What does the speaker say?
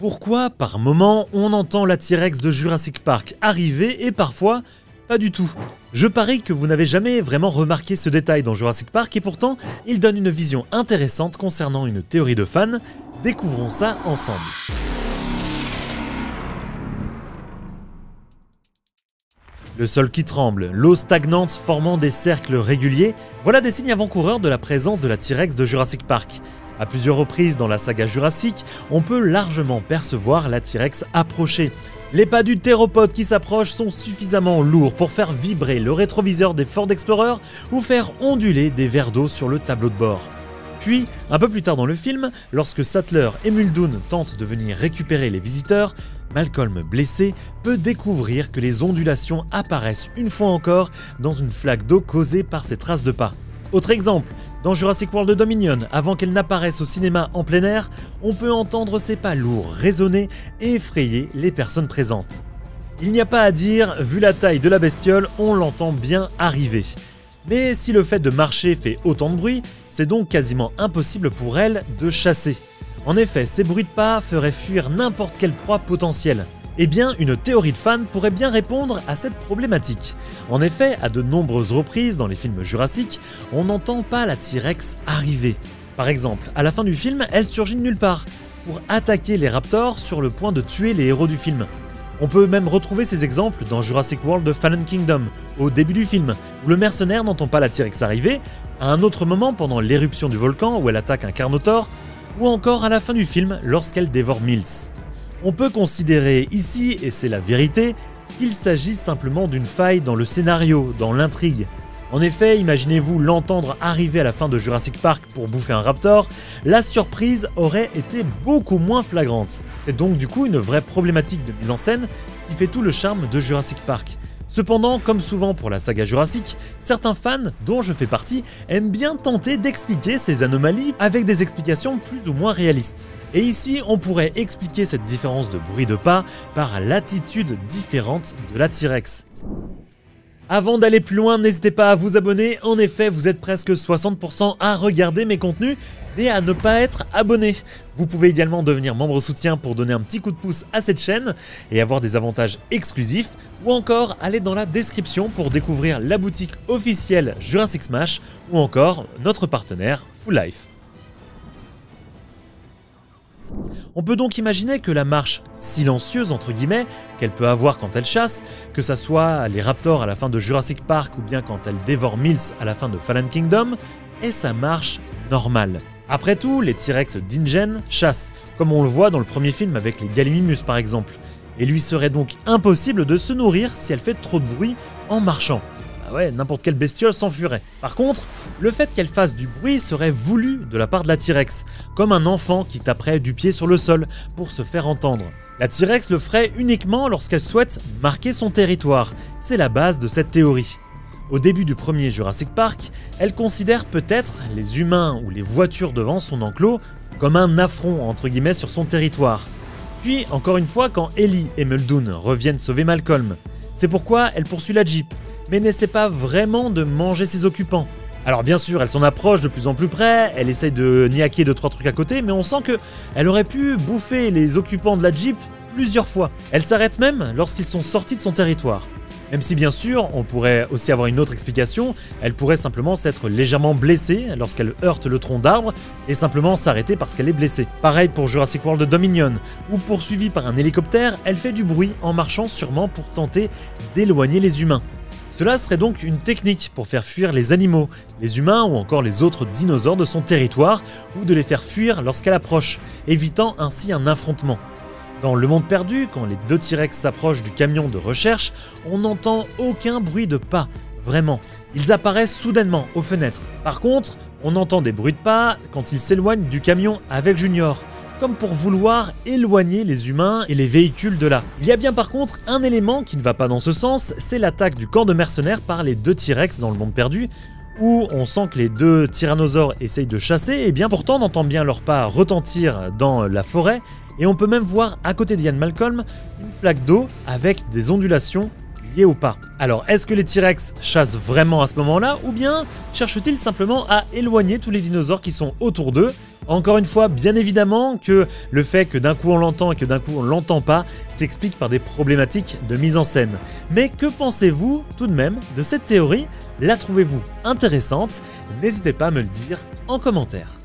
Pourquoi, par moment, on entend la T-Rex de Jurassic Park arriver et parfois, pas du tout? Je parie que vous n'avez jamais vraiment remarqué ce détail dans Jurassic Park et pourtant, il donne une vision intéressante concernant une théorie de fans. Découvrons ça ensemble. Le sol qui tremble, l'eau stagnante formant des cercles réguliers, voilà des signes avant-coureurs de la présence de la T-Rex de Jurassic Park. À plusieurs reprises dans la saga Jurassic, on peut largement percevoir la T-Rex approcher. Les pas du théropode qui s'approche sont suffisamment lourds pour faire vibrer le rétroviseur des Ford Explorer ou faire onduler des verres d'eau sur le tableau de bord. Puis, un peu plus tard dans le film, lorsque Sattler et Muldoon tentent de venir récupérer les visiteurs, Malcolm, blessé, peut découvrir que les ondulations apparaissent une fois encore dans une flaque d'eau causée par ces traces de pas. Autre exemple, dans Jurassic World Dominion, avant qu'elle n'apparaisse au cinéma en plein air, on peut entendre ses pas lourds résonner et effrayer les personnes présentes. Il n'y a pas à dire, vu la taille de la bestiole, on l'entend bien arriver. Mais si le fait de marcher fait autant de bruit, c'est donc quasiment impossible pour elle de chasser. En effet, ces bruits de pas feraient fuir n'importe quelle proie potentielle. Eh bien, une théorie de fan pourrait bien répondre à cette problématique. En effet, à de nombreuses reprises dans les films Jurassic, on n'entend pas la T-Rex arriver. Par exemple, à la fin du film, elle surgit de nulle part, pour attaquer les raptors sur le point de tuer les héros du film. On peut même retrouver ces exemples dans Jurassic World Fallen Kingdom, au début du film, où le mercenaire n'entend pas la T-Rex arriver, à un autre moment pendant l'éruption du volcan où elle attaque un Carnotaur, ou encore à la fin du film lorsqu'elle dévore Mills. On peut considérer ici, et c'est la vérité, qu'il s'agit simplement d'une faille dans le scénario, dans l'intrigue. En effet, imaginez-vous l'entendre arriver à la fin de Jurassic Park pour bouffer un raptor, la surprise aurait été beaucoup moins flagrante. C'est donc du coup une vraie problématique de mise en scène qui fait tout le charme de Jurassic Park. Cependant, comme souvent pour la saga Jurassic, certains fans, dont je fais partie, aiment bien tenter d'expliquer ces anomalies avec des explications plus ou moins réalistes. Et ici, on pourrait expliquer cette différence de bruit de pas par l'attitude différente de la T-Rex. Avant d'aller plus loin, n'hésitez pas à vous abonner, en effet vous êtes presque 60% à regarder mes contenus et à ne pas être abonné. Vous pouvez également devenir membre soutien pour donner un petit coup de pouce à cette chaîne et avoir des avantages exclusifs, ou encore aller dans la description pour découvrir la boutique officielle Jurassic Smash ou encore notre partenaire Full Life. On peut donc imaginer que la marche silencieuse entre guillemets qu'elle peut avoir quand elle chasse, que ça soit les raptors à la fin de Jurassic Park ou bien quand elle dévore Mills à la fin de Fallen Kingdom, est sa marche normale. Après tout, les T-Rex d'InGen chassent, comme on le voit dans le premier film avec les Gallimimus par exemple, et lui serait donc impossible de se nourrir si elle fait trop de bruit en marchant. Ouais, n'importe quelle bestiole s'enfuirait. Par contre, le fait qu'elle fasse du bruit serait voulu de la part de la T-Rex, comme un enfant qui taperait du pied sur le sol pour se faire entendre. La T-Rex le ferait uniquement lorsqu'elle souhaite marquer son territoire, c'est la base de cette théorie. Au début du premier Jurassic Park, elle considère peut-être les humains ou les voitures devant son enclos comme un affront entre guillemets sur son territoire. Puis, encore une fois, quand Ellie et Muldoon reviennent sauver Malcolm, c'est pourquoi elle poursuit la Jeep, mais n'essaie pas vraiment de manger ses occupants. Alors bien sûr, elle s'en approche de plus en plus près, elle essaye de niaquer 2-3 trucs à côté, mais on sent qu'elle aurait pu bouffer les occupants de la Jeep plusieurs fois. Elle s'arrête même lorsqu'ils sont sortis de son territoire. Même si bien sûr, on pourrait aussi avoir une autre explication, elle pourrait simplement s'être légèrement blessée lorsqu'elle heurte le tronc d'arbre et simplement s'arrêter parce qu'elle est blessée. Pareil pour Jurassic World Dominion, où poursuivie par un hélicoptère, elle fait du bruit en marchant sûrement pour tenter d'éloigner les humains. Cela serait donc une technique pour faire fuir les animaux, les humains ou encore les autres dinosaures de son territoire, ou de les faire fuir lorsqu'elle approche, évitant ainsi un affrontement. Dans Le Monde Perdu, quand les deux T-Rex s'approchent du camion de recherche, on n'entend aucun bruit de pas, vraiment. Ils apparaissent soudainement aux fenêtres. Par contre, on entend des bruits de pas quand ils s'éloignent du camion avec Junior, comme pour vouloir éloigner les humains et les véhicules de là. Il y a bien par contre un élément qui ne va pas dans ce sens, c'est l'attaque du camp de mercenaires par les deux T-Rex dans Le Monde Perdu, où on sent que les deux tyrannosaures essayent de chasser, et bien pourtant on entend bien leurs pas retentir dans la forêt, et on peut même voir à côté d'Ian Malcolm une flaque d'eau avec des ondulations liées au pas. Alors est-ce que les T-Rex chassent vraiment à ce moment-là, ou bien cherchent-ils simplement à éloigner tous les dinosaures qui sont autour d'eux Encore une fois, bien évidemment que le fait que d'un coup on l'entend et que d'un coup on l'entend pas s'explique par des problématiques de mise en scène. Mais que pensez-vous tout de même de cette théorie? La trouvez-vous intéressante? N'hésitez pas à me le dire en commentaire.